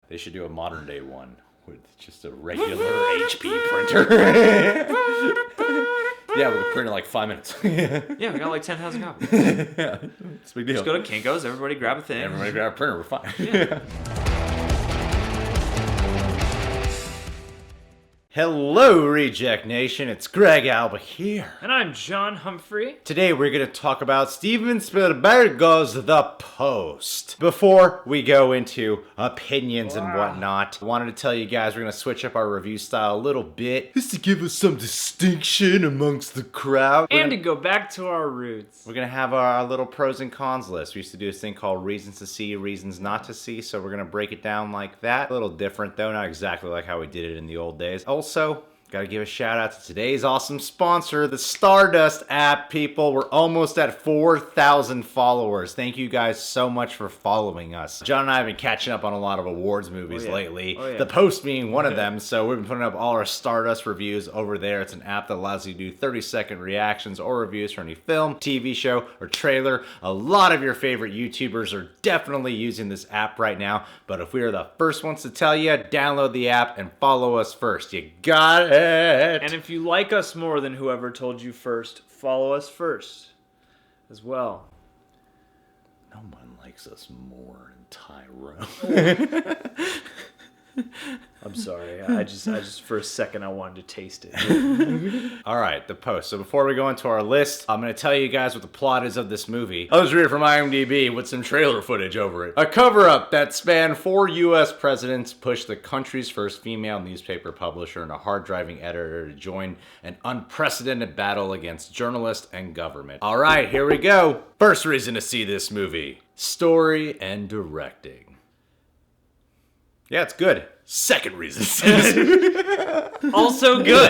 They should do a modern day one with just a regular HP printer. Yeah, we can print in like 5 minutes. Yeah, we got like 10,000 copies. Yeah, it's a big deal. Just go to Kinko's, everybody grab a thing. Everybody grab a printer, we're fine. Yeah. Hello, Reject Nation. It's Greg Alba here. And I'm John Humphrey. Today we're going to talk about Steven Spielberg's The Post. Before we go into opinions and whatnot, I wanted to tell you guys we're going to switch up our review style a little bit, just to give us some distinction amongst the crowd. And to go back to our roots. We're going to have our little pros and cons list. We used to do this thing called reasons to see, reasons not to see, so we're going to break it down like that. A little different though, not exactly like how we did it in the old days. Also, gotta give a shout out to today's awesome sponsor, the Stardust app, people. We're almost at 4,000 followers. Thank you guys so much for following us. John and I have been catching up on a lot of awards movies lately. The Post being one of them, so we've been putting up all our Stardust reviews over there. It's an app that allows you to do 30-second reactions or reviews for any film, TV show, or trailer. A lot of your favorite YouTubers are definitely using this app right now, but if we are the first ones to tell you, download the app and follow us first. You got it. And if you like us more than whoever told you first, follow us first as well. No one likes us more than Tyrone. I'm sorry. I just for a second I wanted to taste it. All right, The Post. So before we go into our list, I'm going to tell you guys what the plot is of this movie. I'll just read it from IMDb with some trailer footage over it. A cover-up that spanned 4 U.S. presidents pushed the country's first female newspaper publisher and a hard-driving editor to join an unprecedented battle against journalists and government. All right, here we go. First reason to see this movie: story and directing. Yeah, it's good. Second reason. Also good.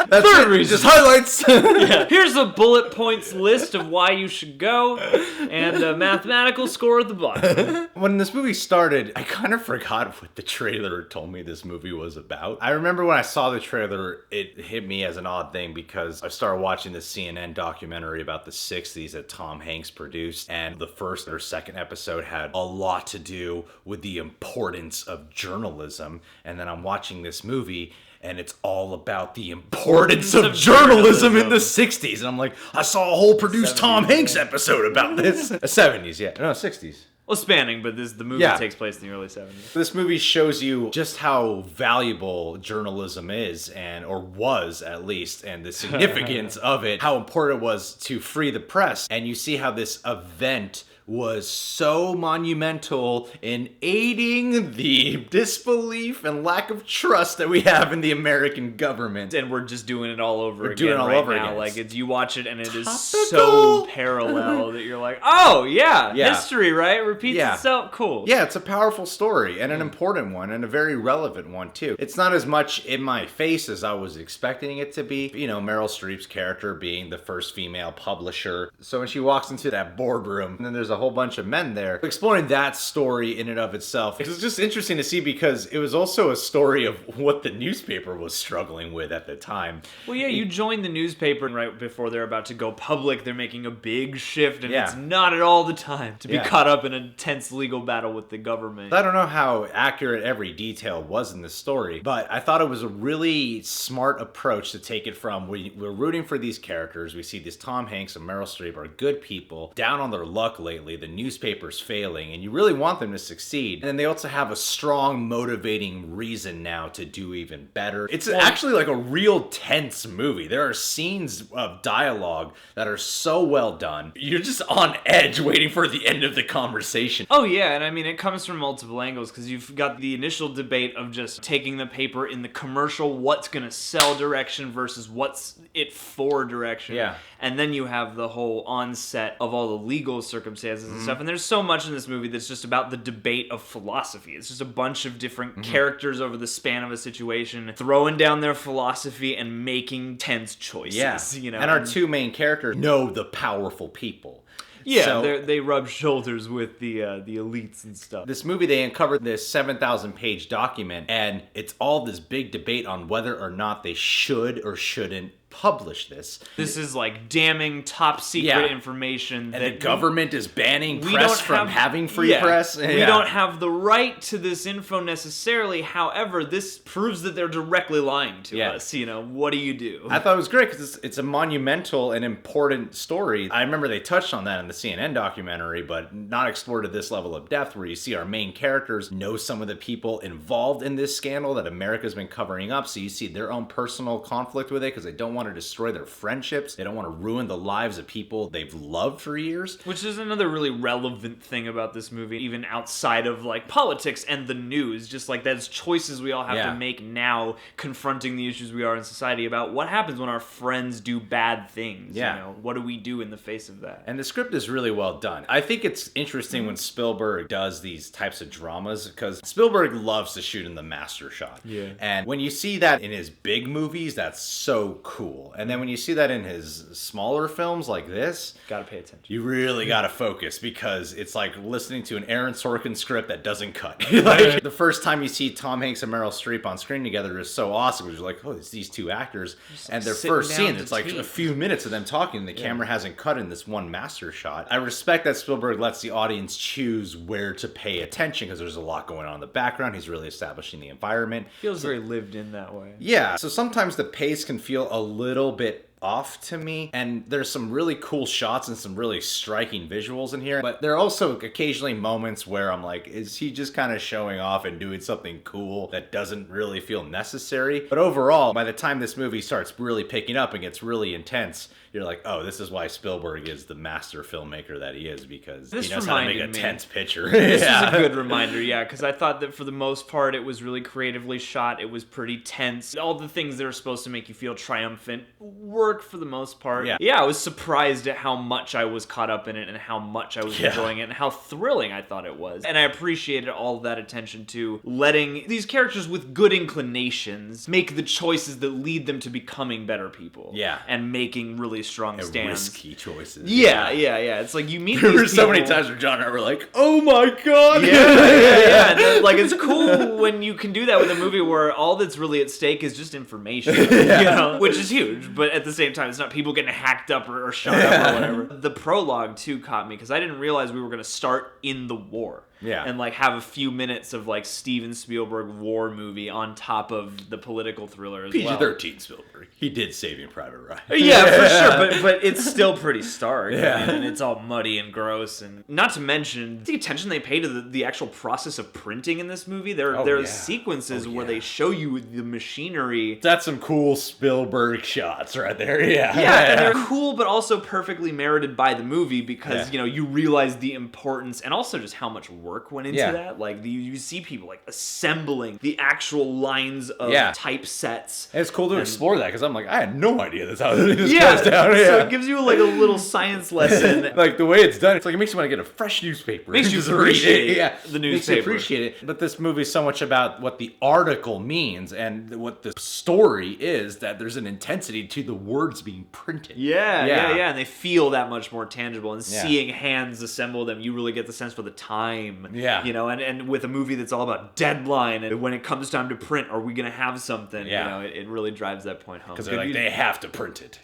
That's third reason. Just highlights. Yeah. Here's a bullet points list of why you should go, and a mathematical score at the bottom. When this movie started, I kind of forgot what the trailer told me this movie was about. I remember when I saw the trailer, it hit me as an odd thing because I started watching the CNN documentary about the 60s that Tom Hanks produced, and the first or second episode had a lot to do with the importance of journalism. And then I'm watching this movie, and it's all about the importance of journalism in the 60s. And I'm like, I saw a whole produced 70s, Tom Hanks episode about this. 70s, yeah. No, 60s. Well, spanning, but the movie takes place in the early 70s. This movie shows you just how valuable journalism is, or was at least, and the significance of it, how important it was to free the press. And you see how this event was so monumental in aiding the disbelief and lack of trust that we have in the American government. And we're just doing it all over again now. Like, you watch it and it is so parallel that you're like, oh, yeah, history, right? Repeats itself. Cool. Yeah, it's a powerful story and an important one and a very relevant one, too. It's not as much in my face as I was expecting it to be. You know, Meryl Streep's character being the first female publisher. So when she walks into that boardroom, and then there's a whole bunch of men there, exploring that story in and of itself, it was just interesting to see because it was also a story of what the newspaper was struggling with at the time. Well, yeah, you join the newspaper right before they're about to go public. They're making a big shift, and it's not at all the time to be caught up in an intense legal battle with the government. I don't know how accurate every detail was in this story, but I thought it was a really smart approach to take it from we're rooting for these characters. We see this Tom Hanks and Meryl Streep are good people, down on their luck lately. The newspaper's failing, and you really want them to succeed. And then they also have a strong, motivating reason now to do even better. It's actually like a real tense movie. There are scenes of dialogue that are so well done. You're just on edge waiting for the end of the conversation. Oh yeah, and I mean, it comes from multiple angles because you've got the initial debate of just taking the paper in the commercial, what's gonna sell direction versus what's it for direction. Yeah. And then you have the whole onset of all the legal circumstances and stuff. And there's so much in this movie that's just about the debate of philosophy. It's just a bunch of different characters over the span of a situation throwing down their philosophy and making tense choices. Yeah. You know? And our two main characters know the powerful people. Yeah, so, they rub shoulders with the elites and stuff. This movie, they uncovered this 7,000-page document, and it's all this big debate on whether or not they should or shouldn't publish this. This is like damning top secret information. And the government is banning press from having free press. We don't have the right to this info necessarily. However, this proves that they're directly lying to us. You know, what do you do? I thought it was great because it's a monumental and important story. I remember they touched on that in the CNN documentary, but not explored to this level of depth, where you see our main characters know some of the people involved in this scandal that America's been covering up. So you see their own personal conflict with it because they don't want to destroy their friendships. They don't want to ruin the lives of people they've loved for years. Which is another really relevant thing about this movie, even outside of like politics and the news. Just like that's choices we all have to make now, confronting the issues we are in society about what happens when our friends do bad things. You know, what do we do in the face of that? And the script is really well done. I think it's interesting when Spielberg does these types of dramas, because Spielberg loves to shoot in the master shot. And when you see that in his big movies, that's so cool. And then when you see that in his smaller films like this, gotta pay attention. You really gotta focus, because it's like listening to an Aaron Sorkin script that doesn't cut. Like the first time you see Tom Hanks and Meryl Streep on screen together is so awesome, because you're like, oh, it's these two actors, and their first scene, it's like a few minutes of them talking, and the camera hasn't cut in this one master shot. I respect that Spielberg lets the audience choose where to pay attention, because there's a lot going on in the background. He's really establishing the environment. Feels very lived in that way. Yeah, so sometimes the pace can feel a little bit off to me, and there's some really cool shots and some really striking visuals in here, but there are also occasionally moments where I'm like, is he just kind of showing off and doing something cool that doesn't really feel necessary? But overall, by the time this movie starts really picking up and gets really intense, you're like, oh, this is why Spielberg is the master filmmaker that he is, because he knows how to make a tense picture. This is a good reminder, because I thought that for the most part it was really creatively shot. It was pretty tense. All the things that are supposed to make you feel triumphant work for the most part. I was surprised at how much I was caught up in it and how much I was enjoying it and how thrilling I thought it was. And I appreciated all of that attention to letting these characters with good inclinations make the choices that lead them to becoming better people. And making really strong stands. Risky choices. It's like you meet there these were so many times where John and I were like, oh my god. And like, it's cool when you can do that with a movie where all that's really at stake is just information. You know, which is huge, but at the same time, it's not people getting hacked up or shot up or whatever. The prologue too caught me, because I didn't realize we were going to start in the war. And like have a few minutes of like Steven Spielberg war movie on top of the political thriller as well. PG-13 Spielberg. He did Saving Private Ryan. For sure, but it's still pretty stark. And it's all muddy and gross, and not to mention the attention they pay to the actual process of printing in this movie. There are sequences where they show you the machinery. That's some cool Spielberg shots right there. And they're cool, but also perfectly merited by the movie, because you know, you realize the importance and also just how much work went into that. Like you see people like assembling the actual lines of typesets. And it's cool to explore that, because I'm like, I had no idea that's how this goes down. So it gives you like a little science lesson. Like the way it's done, it's like it makes you want to get a fresh newspaper. Makes you appreciate the newspaper. Makes you appreciate it. But this movie is so much about what the article means and what the story is, that there's an intensity to the words being printed. And they feel that much more tangible. And seeing hands assemble them, you really get the sense for the time. You know, and with a movie that's all about deadline, and when it comes time to print, are we going to have something? You know, it really drives that point home. Because they're like, they have to print it.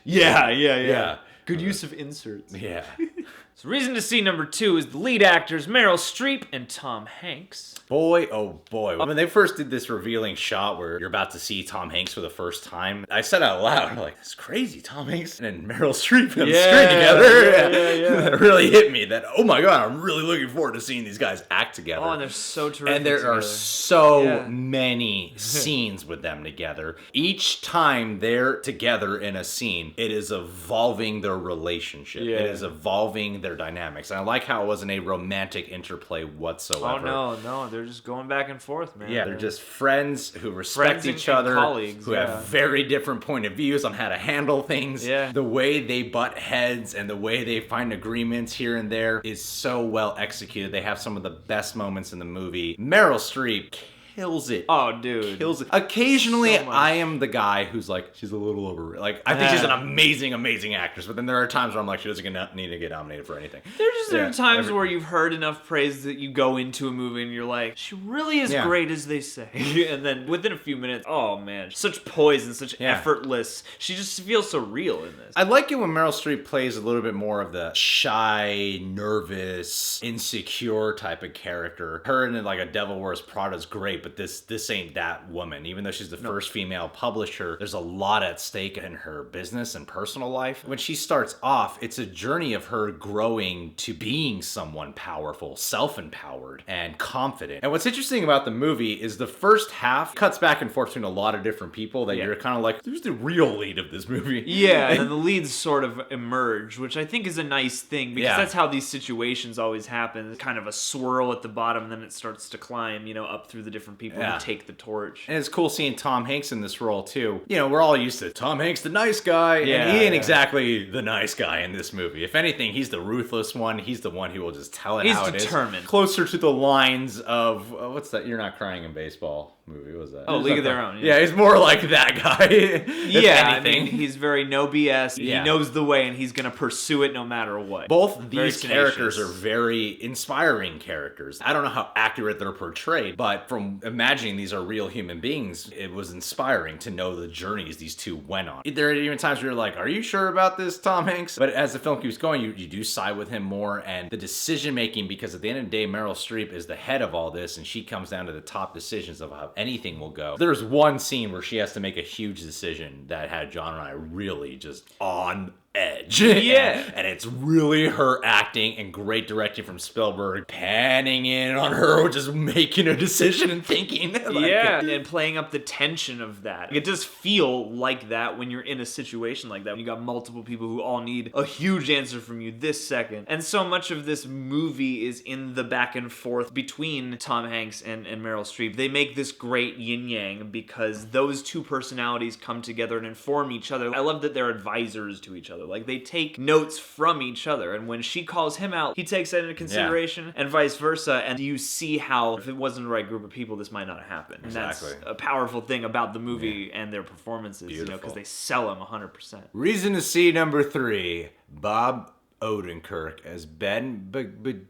Good use of inserts. So reason to see number 2 is the lead actors Meryl Streep and Tom Hanks. Boy, oh boy. When they first did this revealing shot where you're about to see Tom Hanks for the first time, I said out loud, like, that's crazy, Tom Hanks and Meryl Streep on the screen together. It really hit me that, oh my god, I'm really looking forward to seeing these guys act together. Oh, and they're so terrific And there are so many scenes with them together. Each time they're together in a scene, it is evolving their relationship. It is evolving their dynamics. And I like how it wasn't a romantic interplay whatsoever. Oh, no. They're just going back and forth, man. They're just friends who respect each other, colleagues, who have very different point of views on how to handle things. The way they butt heads and the way they find agreements here and there is so well executed. They have some of the best moments in the movie. Meryl Streep kills it. Oh, dude. Kills it. Occasionally, So much. I am the guy who's like, she's a little over. Like, I think she's an amazing, amazing actress. But then there are times where I'm like, she doesn't need to get nominated for anything. There are times where you've heard enough praise that you go into a movie and you're like, she really is great as they say. And then within a few minutes, oh man, such poise and such effortless. She just feels so real in this. I like it when Meryl Streep plays a little bit more of the shy, nervous, insecure type of character. Her in like A Devil Wears Prada is great, but this ain't that woman. Even though she's the first female publisher, there's a lot at stake in her business and personal life. When she starts off, it's a journey of her growing to being someone powerful, self-empowered, and confident. And what's interesting about the movie is the first half cuts back and forth between a lot of different people that you're kind of like, who's the real lead of this movie? Yeah, and then the leads sort of emerge, which I think is a nice thing, because that's how these situations always happen. It's kind of a swirl at the bottom, then it starts to climb, up through the different people who take the torch. And it's cool seeing Tom Hanks in this role, too. We're all used to Tom Hanks, the nice guy, and he ain't exactly the nice guy in this movie. If anything, he's the ruthless one. He's the one who will just tell it how it is. He's determined. Closer to the lines of, what's that? You're Not Crying in Baseball movie. What was that? Oh, League of Their Own. Yeah, he's more like that guy. I mean, he's very no BS. He knows the way, and he's going to pursue it no matter what. Both these characters are very inspiring characters. I don't know how accurate they're portrayed, but from imagining these are real human beings, it was inspiring to know the journeys these two went on. There are even times where you're like, are you sure about this, Tom Hanks? But as the film keeps going, you do side with him more, and the decision making, because at the end of the day, Meryl Streep is the head of all this, and she comes down to the top decisions of how anything will go. There's one scene where she has to make a huge decision that had John and I really just on edge. And it's really her acting and great directing from Spielberg, panning in on her, just making a decision and thinking. And playing up the tension of that. It does feel like that when you're in a situation like that. When you got multiple people who all need a huge answer from you this second. And so much of this movie is in the back and forth between Tom Hanks and Meryl Streep. They make this great yin-yang because those two personalities come together and inform each other. I love that they're advisors to each other. Like, they take notes from each other, and when she calls him out, he takes that into consideration, and vice versa. And you see how, if it wasn't the right group of people, this might not have happened. Exactly. And that's a powerful thing about the movie and their performances, because they sell them 100%. Reason to see number 3, Bob Odenkirk as Ben Bagdikian?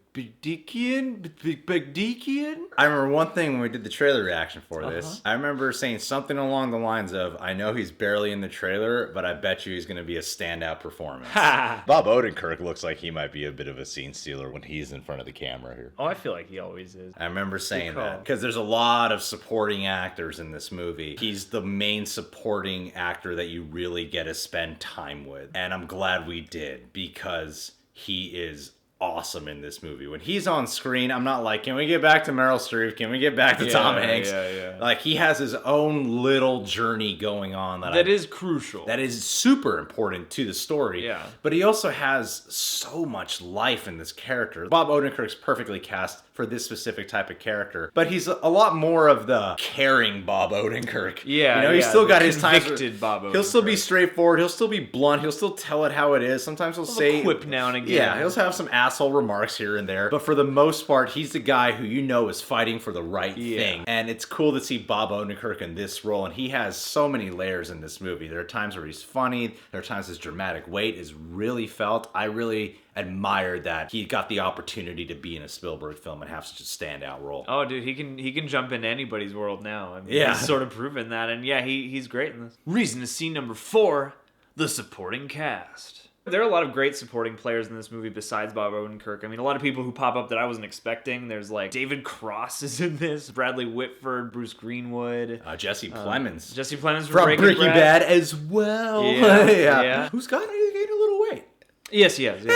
I remember one thing when we did the trailer reaction for this. I remember saying something along the lines of, I know he's barely in the trailer, but I bet you he's going to be a standout performance. Bob Odenkirk looks like he might be a bit of a scene stealer when he's in front of the camera here. Oh, I feel like he always is. I remember saying that because there's a lot of supporting actors in this movie. He's the main supporting actor that you really get to spend time with. And I'm glad we did, because he is awesome in this movie. When he's on screen, I'm not like, can we get back to Meryl Streep? Can we get back to Tom Hanks? Like, he has his own little journey going on that is crucial. That is super important to the story. Yeah. But he also has so much life in this character. Bob Odenkirk's perfectly cast for this specific type of character, but he's a lot more of the caring Bob Odenkirk. He's still got his times. Bob Odenkirk. He'll still be straightforward. He'll still be blunt. He'll still tell it how it is. Sometimes he'll say a quip now and again. Yeah, he'll have some asshole remarks here and there. But for the most part, he's the guy who is fighting for the right thing. And it's cool to see Bob Odenkirk in this role. And he has so many layers in this movie. There are times where he's funny. There are times his dramatic weight is really felt. I really admired that he got the opportunity to be in a Spielberg film and have such a standout role. Oh, dude, he can jump into anybody's world now. I mean, he's sort of proven that, and he's great in this. Reason to see number 4, the supporting cast. There are a lot of great supporting players in this movie besides Bob Odenkirk. I mean, a lot of people who pop up that I wasn't expecting. There's like David Cross is in this, Bradley Whitford, Bruce Greenwood, Jesse Plemons. Jesse Plemons from Breaking Bad as well. Yeah. Who's gained a little weight. Yes, he has. Yeah.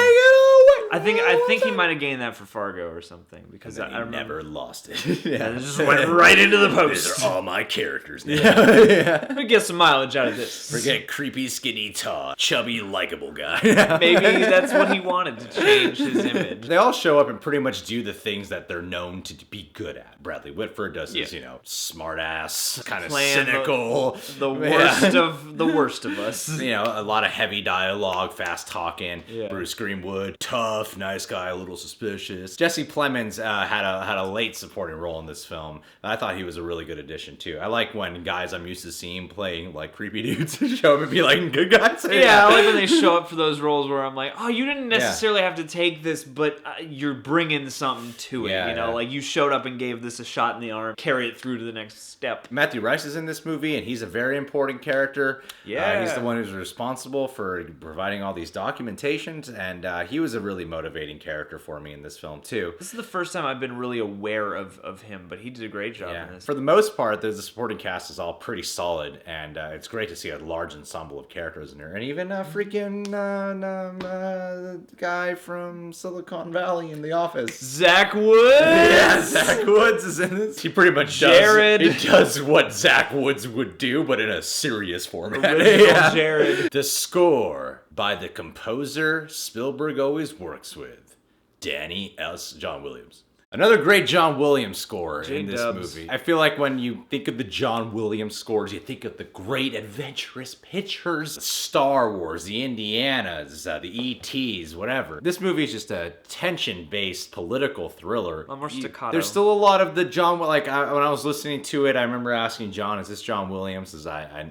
I think he might have gained that for Fargo or something, because I never lost it. It just went right into the post. These are all my characters now. Let me get some mileage out of this. Forget creepy, skinny Todd, chubby, likable guy. Maybe that's what he wanted, to change his image. They all show up and pretty much do the things that they're known to be good at. Bradley Whitford does this, smart ass, kind of cynical, the worst of the worst of us. A lot of heavy dialogue, fast talking. Bruce Greenwood, tough. buff, nice guy, a little suspicious. Jesse Plemons had a late supporting role in this film. I thought he was a really good addition too. I like when guys I'm used to seeing playing like creepy dudes show up and be like good guys. Yeah, I like when they show up for those roles where I'm like, oh, you didn't necessarily have to take this, but you're bringing something to it. Like you showed up and gave this a shot in the arm, carry it through to the next step. Matthew Rice is in this movie, and he's a very important character. Yeah, he's the one who's responsible for providing all these documentations, and he was a really motivating character for me in this film too. This is the first time I've been really aware of him, but he did a great job in this. For the most part, the supporting cast is all pretty solid, and it's great to see a large ensemble of characters in there, and even guy from Silicon Valley in The Office. Zach Woods! Yeah, Zach Woods is in this. He pretty much does what Zach Woods would do, but in a serious format. Jared. The score by the composer Spielberg always works with, John Williams. Another great John Williams score in this movie. I feel like when you think of the John Williams scores, you think of the great adventurous pictures, Star Wars, the Indianas, the E.T.s, whatever. This movie is just a tension-based political thriller. A more staccato. There's still a lot of the John, when I was listening to it, I remember asking John, is this John Williams? I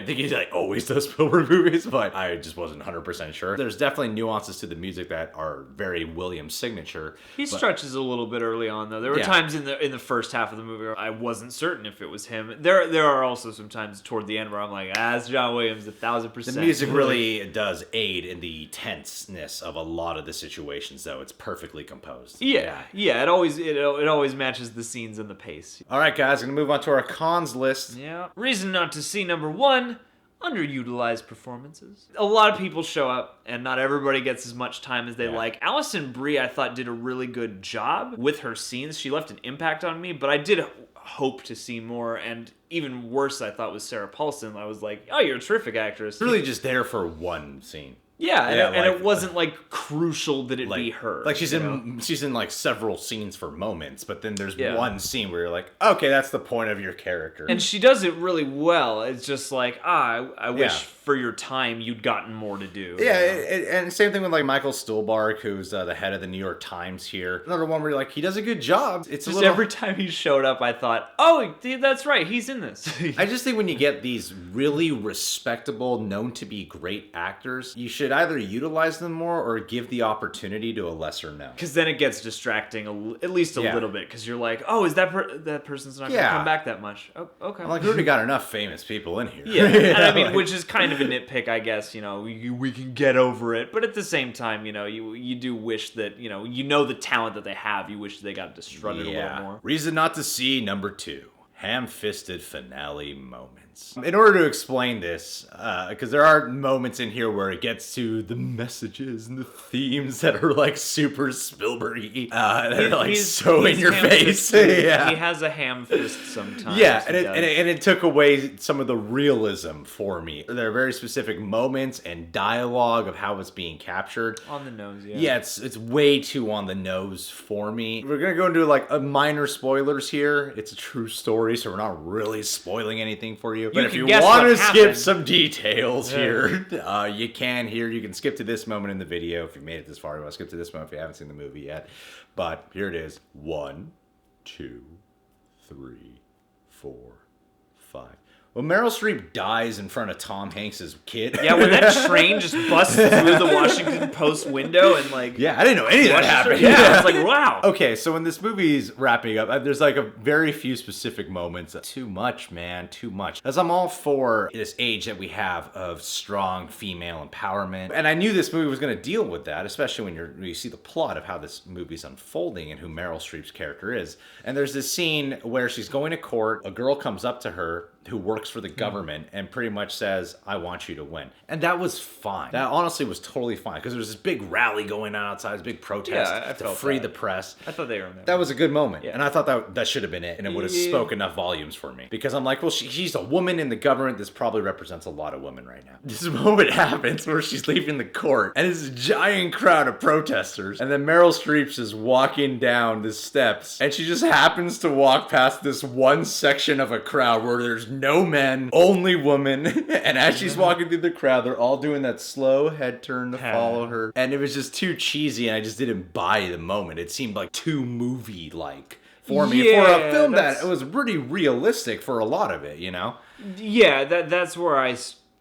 think he's like always does Spielberg movies, but I just wasn't 100% sure. There's definitely nuances to the music that are very Williams signature. He stretches a little bit early on, though. There were times in the first half of the movie where I wasn't certain if it was him. There are also some times toward the end where I'm like, it's John Williams 1,000%. The music really does aid in the tenseness of a lot of the situations, though. It's perfectly composed. Yeah. It always matches the scenes and the pace. All right, guys, I'm gonna move on to our cons list. Yeah. Reason not to see number 1. Underutilized performances. A lot of people show up, and not everybody gets as much time as they like. Alison Brie, I thought, did a really good job with her scenes. She left an impact on me, but I did hope to see more, and even worse, I thought, was Sarah Paulson. I was like, oh, you're a terrific actress. Really just there for one scene. Yeah, and it wasn't like crucial that it be her. Like she's in like several scenes for moments, but then there's one scene where you're like, okay, that's the point of your character. And she does it really well. It's just like, I wish for your time you'd gotten more to do. Yeah, and same thing with like Michael Stuhlbarg, who's the head of the New York Times here. Another one where you're like, he does a good job. It's just every time he showed up, I thought, oh, that's right, he's in this. I just think when you get these really respectable, known to be great actors, you should either utilize them more or give the opportunity to a lesser known. Because then it gets distracting at least a little bit. Because you're like, oh, is that person's not going to come back that much? Oh, okay. I'm like, we already got enough famous people in here. Yeah, and I mean, which is kind of a nitpick, I guess. We can get over it, but at the same time, you do wish that the talent that they have. You wish they got to strut it a little more. Reason not to see number 2. Ham-fisted finale moments. In order to explain this, because there are moments in here where it gets to the messages and the themes that are like super Spielberg-y, that are like so in your face. He has a ham fist sometimes. Yeah, and it took away some of the realism for me. There are very specific moments and dialogue of how it's being captured. On the nose, yeah. Yeah, it's way too on the nose for me. We're gonna go into like a minor spoilers here. It's a true story, so we're not really spoiling anything for you. But if you want to skip some details here, you can here. You can skip to this moment in the video if you made it this far. You want to skip to this moment if you haven't seen the movie yet. But here it is. 1, 2, 3, 4, 5. Well, Meryl Streep dies in front of Tom Hanks' kid. Yeah, when that train just busts through the Washington Post window and like... Yeah, I didn't know any of that happened. Yeah, it's like, wow. Okay, so when this movie's wrapping up, there's like a very few specific moments. Too much, man, too much. As I'm all for this age that we have of strong female empowerment. And I knew this movie was going to deal with that, especially when you see the plot of how this movie's unfolding and who Meryl Streep's character is. And there's this scene where she's going to court. A girl comes up to her who works for the government and pretty much says, I want you to win. And that was fine. That honestly was totally fine because there was this big rally going on outside, this big protest to free the press. I thought they were in there. That was a good moment. Yeah. And I thought that should have been it and it would have spoke enough volumes for me. Because I'm like, well, she's a woman in the government. This probably represents a lot of women right now. This moment happens where she's leaving the court and it's a giant crowd of protesters. And then Meryl Streep's is walking down the steps and she just happens to walk past this one section of a crowd where there's no men, only women. And as she's walking through the crowd, they're all doing that slow head turn to follow her. And it was just too cheesy, and I just didn't buy the moment. It seemed like too movie-like for me. For a film that it was pretty realistic for a lot of it, you know? Yeah, that's where I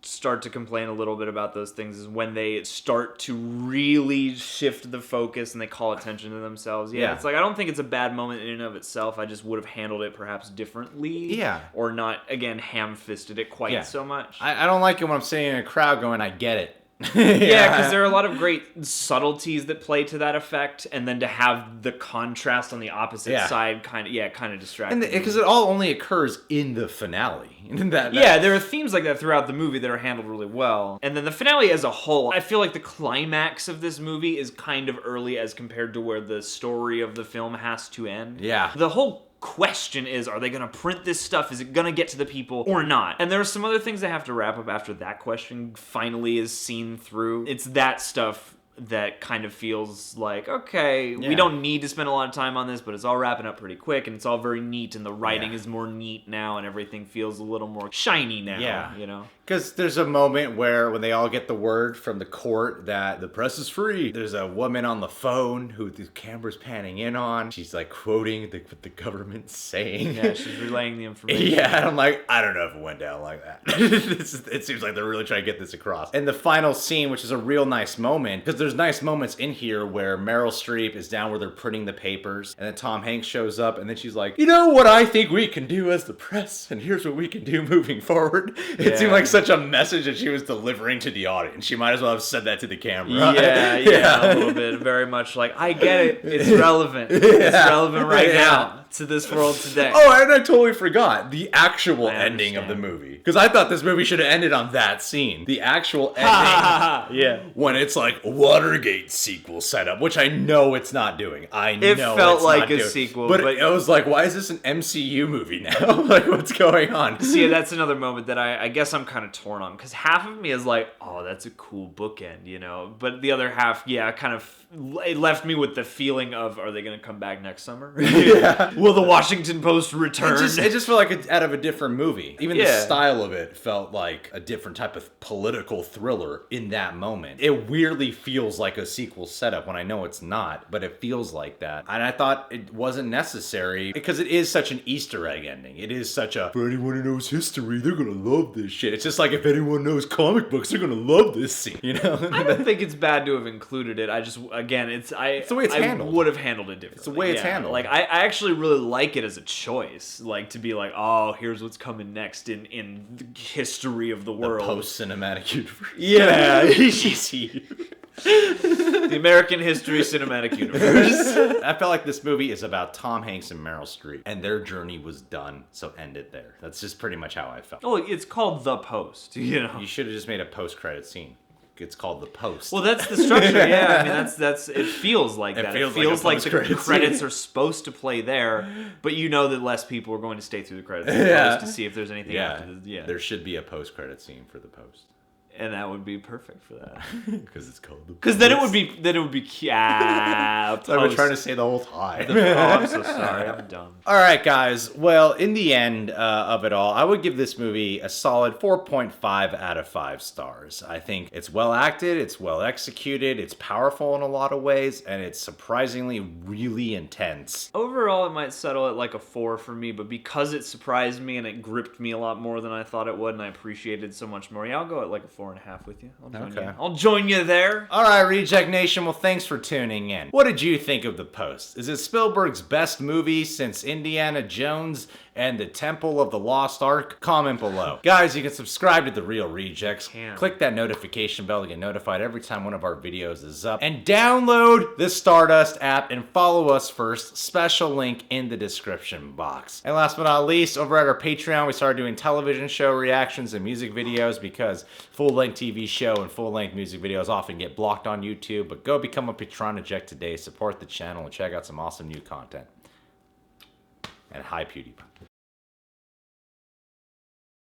start to complain a little bit about those things, is when they start to really shift the focus and they call attention to themselves. Yeah, it's like, I don't think it's a bad moment in and of itself. I just would have handled it perhaps differently. Yeah. Or not, again, ham-fisted it quite so much. I don't like it when I'm sitting in a crowd going, I get it. Yeah, because there are a lot of great subtleties that play to that effect, and then to have the contrast on the opposite side kind of distracting. Because it all only occurs in the finale. Yeah, there are themes like that throughout the movie that are handled really well. And then the finale as a whole, I feel like the climax of this movie is kind of early as compared to where the story of the film has to end. Yeah. The whole question is, are they going to print this stuff? Is it going to get to the people or not? And there are some other things that have to wrap up after that question finally is seen through. It's that stuff that kind of feels like, okay, we don't need to spend a lot of time on this, but it's all wrapping up pretty quick, and it's all very neat, and the writing is more neat now, and everything feels a little more shiny now, you know? Because there's a moment where when they all get the word from the court that the press is free, there's a woman on the phone who the camera's panning in on. She's like quoting what the government's saying. Yeah, she's relaying the information. Yeah, and I'm like, I don't know if it went down like that. It seems like they're really trying to get this across. And the final scene, which is a real nice moment, because there's nice moments in here where Meryl Streep is down where they're printing the papers, and then Tom Hanks shows up, and then she's like, you know what I think we can do as the press, and here's what we can do moving forward. It seemed like such a message that she was delivering to the audience. She might as well have said that to the camera. Yeah, a little bit. Very much like, I get it. It's relevant. It's relevant right now to this world today. Oh, and I totally forgot the actual ending of the movie. Because I thought this movie should have ended on that scene. The actual ending. When it's like Watergate sequel setup, which I know it's not doing. It felt like a sequel. But I was like, why is this an MCU movie now? Like, what's going on? See, that's another moment that I guess I'm kind of torn on. Because half of me is like, oh, that's a cool bookend, you know? But the other half, kind of, it left me with the feeling of, are they going to come back next summer? Will the Washington Post return? It just felt like out of a different movie. Even the style of it felt like a different type of political thriller in that moment. It weirdly feels like a sequel setup when I know it's not, but it feels like that. And I thought it wasn't necessary because it is such an Easter egg ending. It is such a, for anyone who knows history, they're gonna love this shit. It's just like, if anyone knows comic books, they're gonna love this scene, you know? I don't think it's bad to have included it. I just, again, it's the way it's handled. I would have handled it differently. It's the way it's handled. Like, I actually really like it as a choice. Like, to be like, oh, here's what's coming next in the history of the world. The post-cinematic universe. Yeah. The American History Cinematic Universe. I felt like this movie is about Tom Hanks and Meryl Streep, and their journey was done, so end it there. That's just pretty much how I felt. Oh, it's called The Post, you know? You should have just made a post-credit scene. It's called The Post. Well, that's the structure, yeah. I mean, that's it feels like that. It feels like the credits are supposed to play there, but you know that less people are going to stay through the credits to see if there's anything after the... Yeah. There should be a post-credit scene for The Post. And that would be perfect for that. Because it's called The Post. Because then it would be I've been trying to say the whole time. Oh, I'm so sorry. I'm dumb. All right, guys. Well, in the end of it all, I would give this movie a solid 4.5 out of 5 stars. I think it's well acted, it's well executed, it's powerful in a lot of ways, and it's surprisingly really intense. Overall, it might settle at like a 4 for me, but because it surprised me and it gripped me a lot more than I thought it would, and I appreciated it so much more, I'll go at like a 4.5 with you. I'll join you there. All right, Reject Nation. Well, thanks for tuning in. What did you think of The Post? Is it Spielberg's best movie since Indiana Jones and the Temple of the Lost Ark? Comment below. Guys, you can subscribe to The Real Rejects. Click that notification bell to get notified every time one of our videos is up. And download the Stardust app and follow us first. Special link in the description box. And last but not least, over at our Patreon, we started doing television show reactions and music videos because full-length TV show and full-length music videos often get blocked on YouTube. But go become a Patron Eject today, support the channel, and check out some awesome new content. And hi, PewDiePie.